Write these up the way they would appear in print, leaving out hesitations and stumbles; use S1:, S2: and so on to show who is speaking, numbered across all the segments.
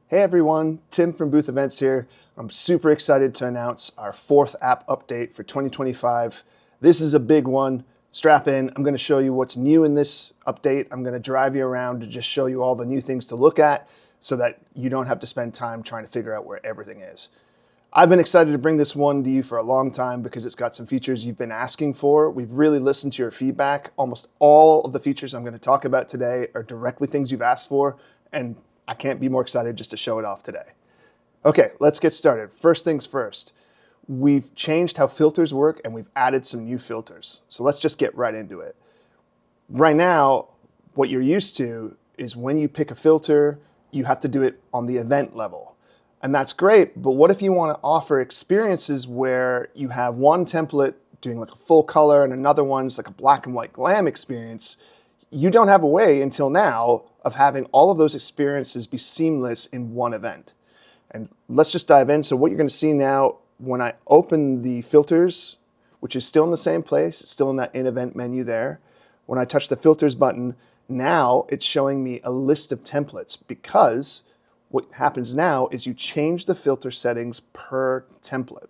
S1: Hey everyone, Tim from Booth.Events here. I'm super excited to announce our 4th app update for 2025. This is a big one. Strap in. I'm going to show you what's new in this update. I'm going to drive you around to just show you all the new things to look at so that you don't have to spend time trying to figure out where everything is. I've been excited to bring this one to you for a long time because it's got some features you've been asking for. We've really listened to your feedback. Almost all of the features I'm going to talk about today are directly things you've asked for, and I can't be more excited just to show it off today. Okay, let's get started. First things first, we've changed how filters work and we've added some new filters. So let's just get right into it. Right now, what you're used to is when you pick a filter, you have to do it on the event level. And that's great, but what if you want to offer experiences where you have one template doing like a full color and another one's like a black and white glam experience? You don't have a way until now of having all of those experiences be seamless in one event. And let's just dive in. So what you're going to see now when I open the filters, which is still in the same place, it's still in that in-event menu there. When I touch the filters button, now it's showing me a list of templates because what happens now is you change the filter settings per template.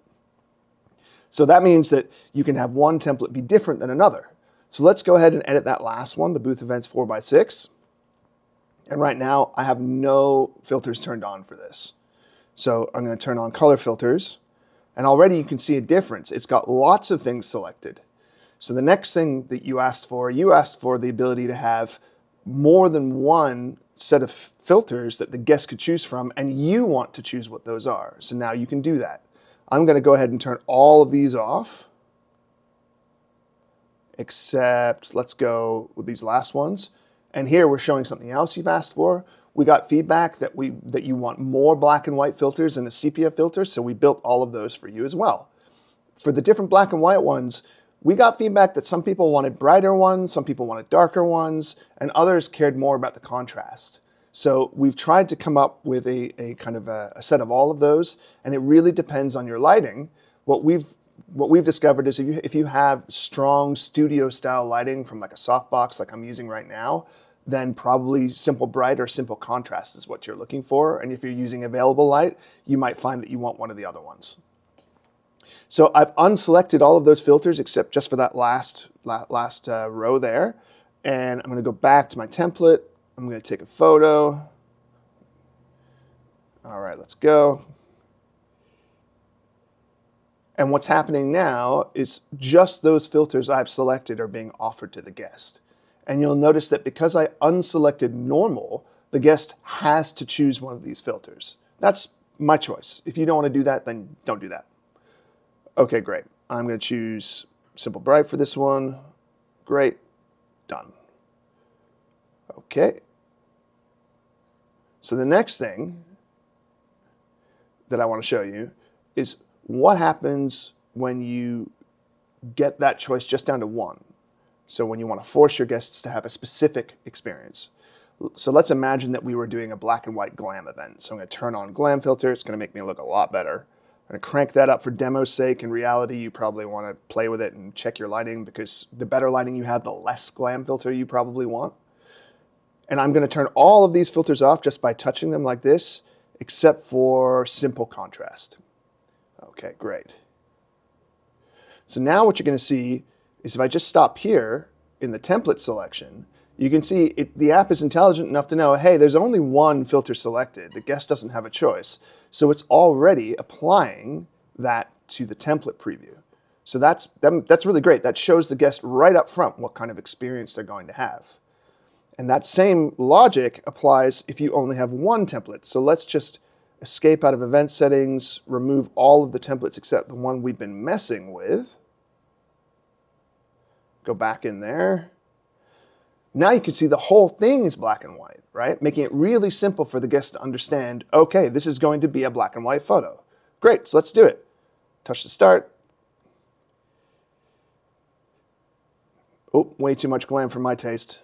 S1: So that means that you can have one template be different than another. So let's go ahead and edit that last one, the Booth.Events 4x6. And right now I have no filters turned on for this. So I'm going to turn on color filters, and already you can see a difference. It's got lots of things selected. So the next thing that you asked for the ability to have more than one set of filters that the guest could choose from, and you want to choose what those are. So now you can do that. I'm going to go ahead and turn all of these off, except let's go with these last ones. And here we're showing something else you've asked for. We got feedback that you want more black and white filters and a sepia filter, so we built all of those for you as well. For the different black and white ones, we got feedback that some people wanted brighter ones, some people wanted darker ones, and others cared more about the contrast. So we've tried to come up with a kind of a set of all of those, and it really depends on your lighting. What we've discovered is if you have strong studio style lighting from like a softbox like I'm using right now, then probably simple bright or simple contrast is what you're looking for. And if you're using available light, you might find that you want one of the other ones. So I've unselected all of those filters except just for that last row there. And I'm going to go back to my template. I'm going to take a photo. All right, let's go. And what's happening now is just those filters I've selected are being offered to the guest. And you'll notice that because I unselected normal, the guest has to choose one of these filters. That's my choice. If you don't want to do that, then don't do that. Okay, great. I'm going to choose simple bright for this one. Great. Done. Okay. So the next thing that I want to show you is what happens when you get that choice just down to one. So when you want to force your guests to have a specific experience. So let's imagine that we were doing a black and white glam event. So I'm going to turn on glam filter. It's going to make me look a lot better. I'm going to crank that up for demo's sake. In reality, you probably want to play with it and check your lighting because the better lighting you have, the less glam filter you probably want. And I'm going to turn all of these filters off just by touching them like this, except for simple contrast. Okay, great. So now what you're going to see is if I just stop here in the template selection, you can see the app is intelligent enough to know, hey, there's only one filter selected. The guest doesn't have a choice. So it's already applying that to the template preview. So that's really great. That shows the guest right up front what kind of experience they're going to have. And that same logic applies if you only have one template. So let's just escape out of event settings, remove all of the templates except the one we've been messing with. Go back in there. Now you can see the whole thing is black and white, right? Making it really simple for the guest to understand, okay, this is going to be a black and white photo. Great, so let's do it. Touch the start. Oh, way too much glam for my taste.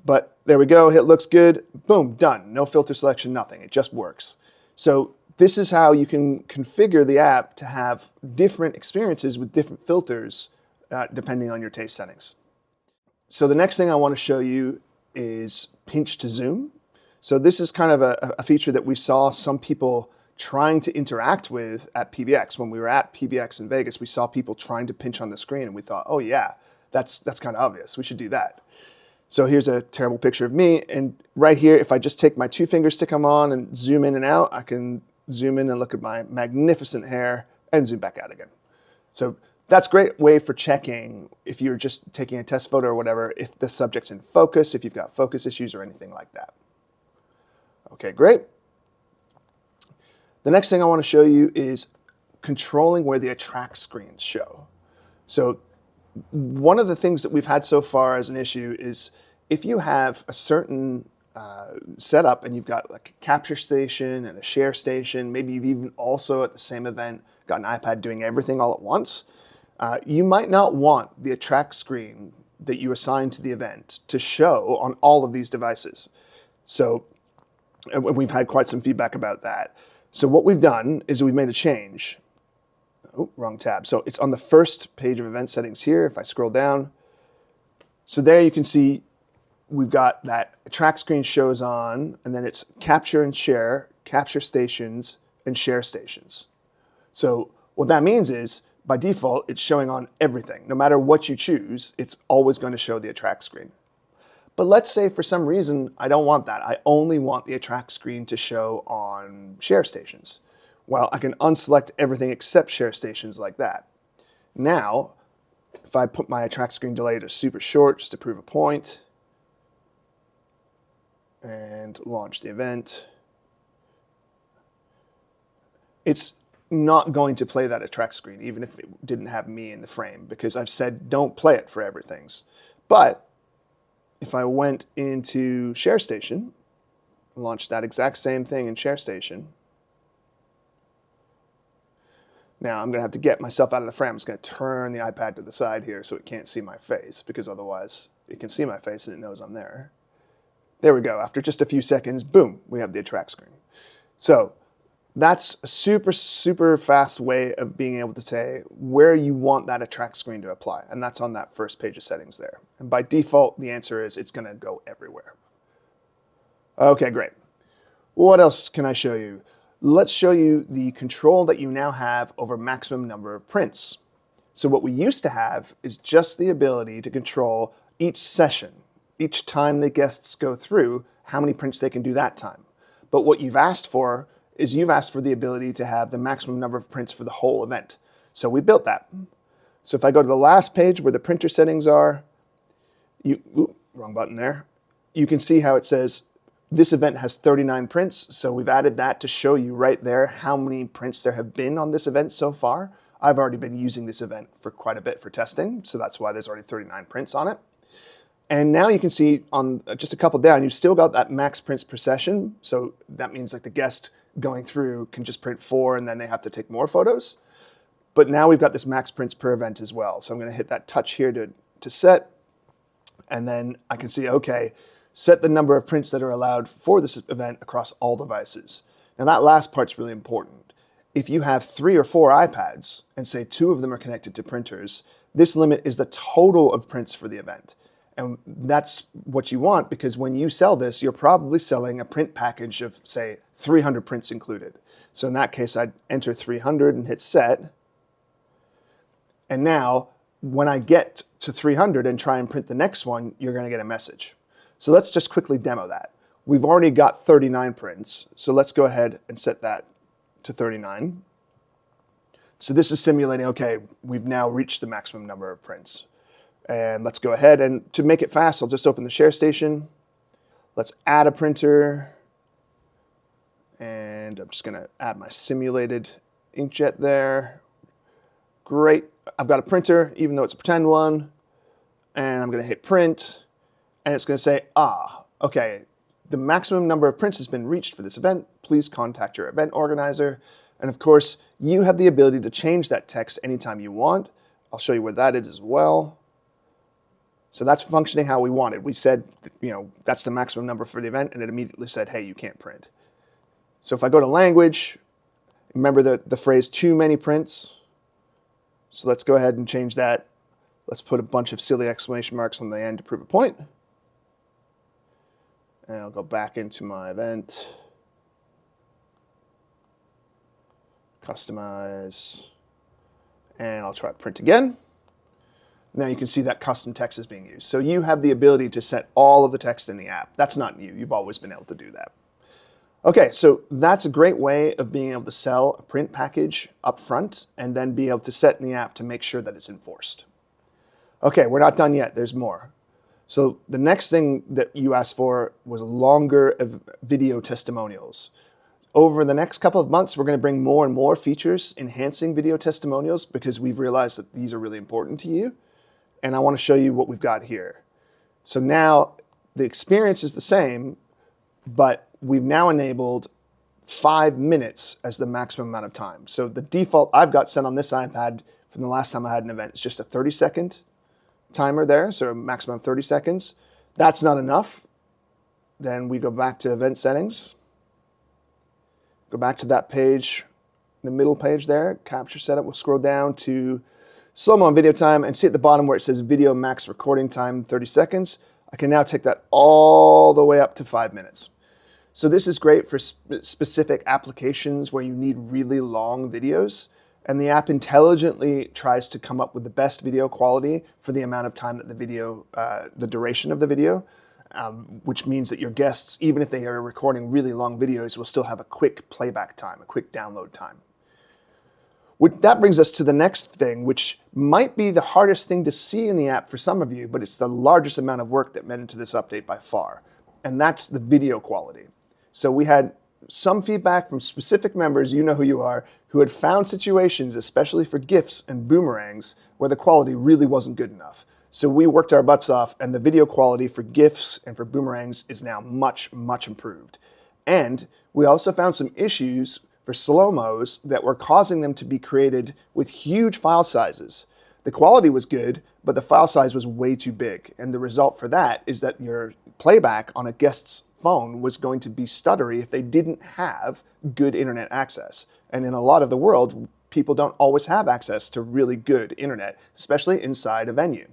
S1: But there we go, it looks good. Boom, done. No filter selection, nothing. It just works. So this is how you can configure the app to have different experiences with different filters depending on your taste settings. So the next thing I want to show you is pinch to zoom. So this is kind of a feature that we saw some people trying to interact with at PBX. When we were at PBX in Vegas, we saw people trying to pinch on the screen, and we thought, oh yeah, that's kind of obvious. We should do that. So here's a terrible picture of me, and right here, if I just take my 2 fingers, stick them on, and zoom in and out, I can zoom in and look at my magnificent hair and zoom back out again. So that's a great way for checking if you're just taking a test photo or whatever, if the subject's in focus, if you've got focus issues or anything like that. Okay, great. The next thing I want to show you is controlling where the attract screens show. So one of the things that we've had so far as an issue is if you have a certain setup and you've got like a capture station and a share station, maybe you've even also at the same event got an iPad doing everything all at once, you might not want the attract screen that you assign to the event to show on all of these devices. So we've had quite some feedback about that. So what we've done is we've made a change. Oh, wrong tab. So it's on the first page of event settings here. If I scroll down, so there you can see we've got that attract screen shows on, and then it's capture and share, capture stations, and share stations. So what that means is by default, it's showing on everything. No matter what you choose, it's always going to show the attract screen. But let's say for some reason, I don't want that. I only want the attract screen to show on share stations. Well, I can unselect everything except share stations like that. Now, if I put my attract screen delay to super short just to prove a point, and launch the event, it's not going to play that attract screen, even if it didn't have me in the frame, because I've said don't play it for everything. But if I went into share station, launched that exact same thing in share station, now I'm going to have to get myself out of the frame. I'm just going to turn the iPad to the side here so it can't see my face, because otherwise it can see my face and it knows I'm there. There we go. After just a few seconds, boom, we have the attract screen. So that's a super, super fast way of being able to say where you want that attract screen to apply. And that's on that first page of settings there. And by default, the answer is it's going to go everywhere. Okay, great. What else can I show you? Let's show you the control that you now have over maximum number of prints. So what we used to have is just the ability to control each session, each time the guests go through, how many prints they can do that time. But what you've asked for is you've asked for the ability to have the maximum number of prints for the whole event. So we built that. So if I go to the last page where the printer settings are, wrong button there, you can see how it says this event has 39 prints. So we've added that to show you right there how many prints there have been on this event so far. I've already been using this event for quite a bit for testing, so that's why there's already 39 prints on it. And now you can see on just a couple down, you've still got that max prints per session. So that means like the guest going through can just print 4 and then they have to take more photos. But now we've got this max prints per event as well. So I'm going to hit that touch here to set. And then I can see, okay, set the number of prints that are allowed for this event across all devices. Now that last part's really important. If you have 3 or 4 iPads and say 2 of them are connected to printers, this limit is the total of prints for the event. And that's what you want, because when you sell this, you're probably selling a print package of, say, 300 prints included. So in that case, I'd enter 300 and hit set. And now, when I get to 300 and try and print the next one, you're going to get a message. So let's just quickly demo that. We've already got 39 prints, so let's go ahead and set that to 39. So this is simulating, okay, we've now reached the maximum number of prints. And let's go ahead, and to make it fast, I'll just open the share station. Let's add a printer. And I'm just going to add my simulated inkjet there. Great. I've got a printer, even though it's a pretend one. And I'm going to hit print. And it's going to say, okay, the maximum number of prints has been reached for this event. Please contact your event organizer. And of course, you have the ability to change that text anytime you want. I'll show you where that is as well. So that's functioning how we wanted. We said, that's the maximum number for the event, and it immediately said, hey, you can't print. So if I go to language, remember the phrase too many prints. So let's go ahead and change that. Let's put a bunch of silly exclamation marks on the end to prove a point. And I'll go back into my event, customize, and I'll try print again. Now you can see that custom text is being used. So you have the ability to set all of the text in the app. That's not new. You've always been able to do that. Okay, so that's a great way of being able to sell a print package up front and then be able to set in the app to make sure that it's enforced. Okay, we're not done yet. There's more. So the next thing that you asked for was longer video testimonials. Over the next couple of months, we're going to bring more and more features enhancing video testimonials because we've realized that these are really important to you. And I want to show you what we've got here. So now the experience is the same, but we've now enabled 5 minutes as the maximum amount of time. So the default I've got set on this iPad from the last time I had an event is just a 30-second timer there, so a maximum of 30 seconds. That's not enough. Then we go back to event settings. Go back to that page, the middle page there, capture setup. We'll scroll down to slow-mo and video time and see at the bottom where it says video max recording time 30 seconds. I can now take that all the way up to 5 minutes. So this is great for specific applications where you need really long videos, and the app intelligently tries to come up with the best video quality for the amount of time that the video, the duration of the video, which means that your guests, even if they are recording really long videos, will still have a quick playback time, a quick download time. That brings us to the next thing, which might be the hardest thing to see in the app for some of you, but it's the largest amount of work that went into this update by far, and that's the video quality. So we had some feedback from specific members, you know who you are, who had found situations, especially for GIFs and boomerangs, where the quality really wasn't good enough. So we worked our butts off, and the video quality for GIFs and for boomerangs is now much, much improved. And we also found some issues for slowmos that were causing them to be created with huge file sizes. The quality was good, but the file size was way too big. And the result for that is that your playback on a guest's phone was going to be stuttery if they didn't have good internet access. And in a lot of the world, people don't always have access to really good internet, especially inside a venue.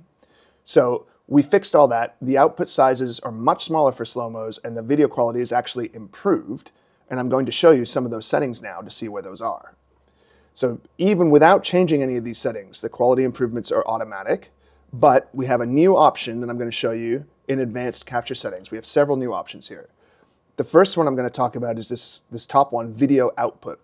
S1: So we fixed all that. The output sizes are much smaller for slowmos, and the video quality is actually improved. And I'm going to show you some of those settings now to see where those are. So even without changing any of these settings, the quality improvements are automatic, but we have a new option that I'm going to show you in advanced capture settings. We have several new options here. The first one I'm going to talk about is this top one, video output.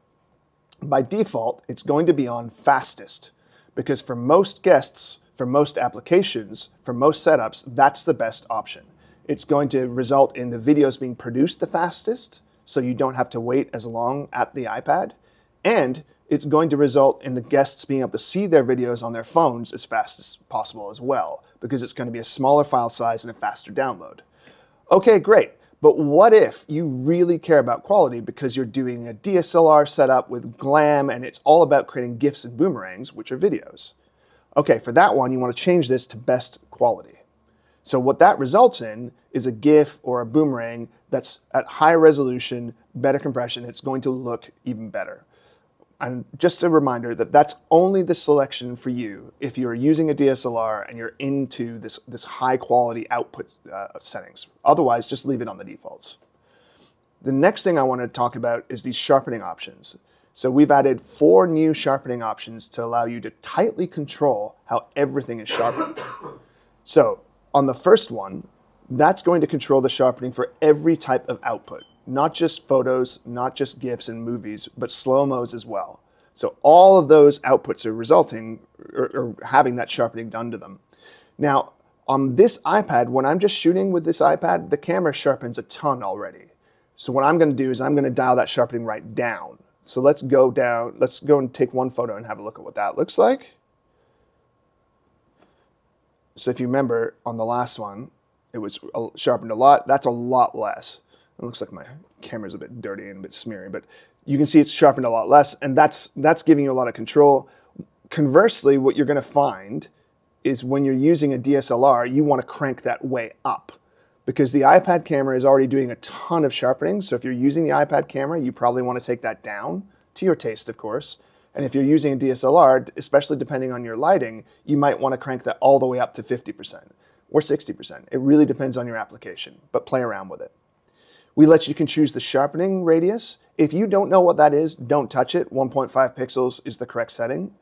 S1: By default, it's going to be on fastest because for most guests, for most applications, for most setups, that's the best option. It's going to result in the videos being produced the fastest, so you don't have to wait as long at the iPad, and it's going to result in the guests being able to see their videos on their phones as fast as possible as well, because it's going to be a smaller file size and a faster download. Okay, great. But what if you really care about quality because you're doing a DSLR setup with glam and it's all about creating GIFs and boomerangs, which are videos? Okay, for that one, you want to change this to best quality. So what that results in is a GIF or a boomerang that's at high resolution, better compression. It's going to look even better. And just a reminder that that's only the selection for you if you're using a DSLR and you're into this high quality output settings. Otherwise, just leave it on the defaults. The next thing I want to talk about is these sharpening options. So we've added 4 new sharpening options to allow you to tightly control how everything is sharpened. So on the first one, that's going to control the sharpening for every type of output. Not just photos, not just GIFs and movies, but slow-mos as well. So all of those outputs are resulting or having that sharpening done to them. Now, on this iPad, when I'm just shooting with this iPad, the camera sharpens a ton already. So what I'm going to do is I'm going to dial that sharpening right down. So let's go down, let's go and take one photo and have a look at what that looks like. So if you remember on the last one, it was sharpened a lot. That's a lot less. It looks like my camera's a bit dirty and a bit smeary, but you can see it's sharpened a lot less, and that's giving you a lot of control. Conversely, what you're going to find is when you're using a DSLR, you want to crank that way up because the iPad camera is already doing a ton of sharpening. So if you're using the iPad camera, you probably want to take that down to your taste, of course. And if you're using a DSLR, especially depending on your lighting, you might want to crank that all the way up to 50% or 60%. It really depends on your application, but play around with it. We let you can choose the sharpening radius. If you don't know what that is, don't touch it. 1.5 pixels is the correct setting.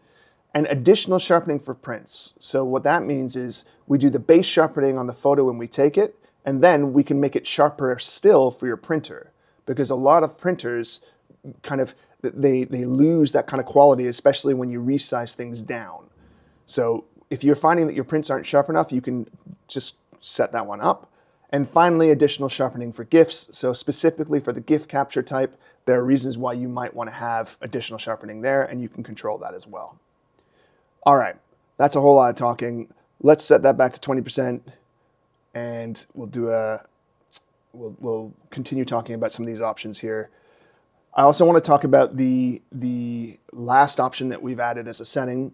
S1: And additional sharpening for prints. So what that means is we do the base sharpening on the photo when we take it, and then we can make it sharper still for your printer. Because a lot of printers kind of, they lose that kind of quality, especially when you resize things down. So if you're finding that your prints aren't sharp enough, you can just set that one up. And finally, additional sharpening for GIFs. So specifically for the GIF capture type, there are reasons why you might want to have additional sharpening there, and you can control that as well. All right, that's a whole lot of talking. Let's set that back to 20%, and we'll continue talking about some of these options here. I also want to talk about the last option that we've added as a setting,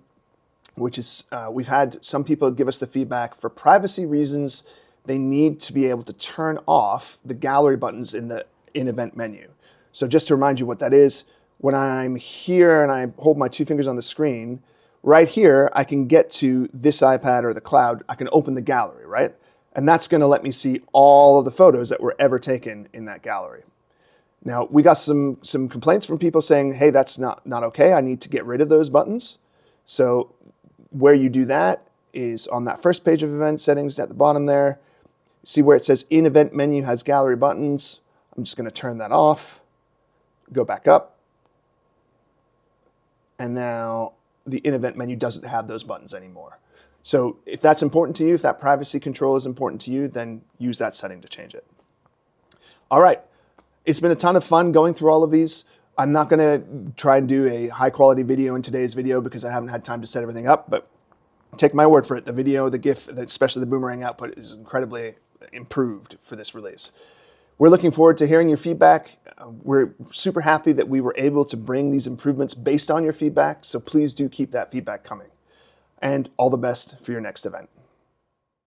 S1: which is we've had some people give us the feedback for privacy reasons. They need to be able to turn off the gallery buttons in the in-event menu. So just to remind you what that is, when I'm here and I hold my two fingers on the screen, right here, I can get to this iPad or the cloud. I can open the gallery, right? And that's going to let me see all of the photos that were ever taken in that gallery. Now, we got some complaints from people saying, hey, that's not okay. I need to get rid of those buttons. So where you do that is on that first page of event settings at the bottom there. See where it says in-event menu has gallery buttons. I'm just going to turn that off, go back up. And now the in-event menu doesn't have those buttons anymore. So if that's important to you, if that privacy control is important to you, then use that setting to change it. All right, it's been a ton of fun going through all of these. I'm not gonna try and do a high quality video in today's video because I haven't had time to set everything up, but take my word for it. The video, the GIF, especially the boomerang output is incredibly improved for this release. We're looking forward to hearing your feedback. We're super happy that we were able to bring these improvements based on your feedback, so please do keep that feedback coming. And all the best for your next event.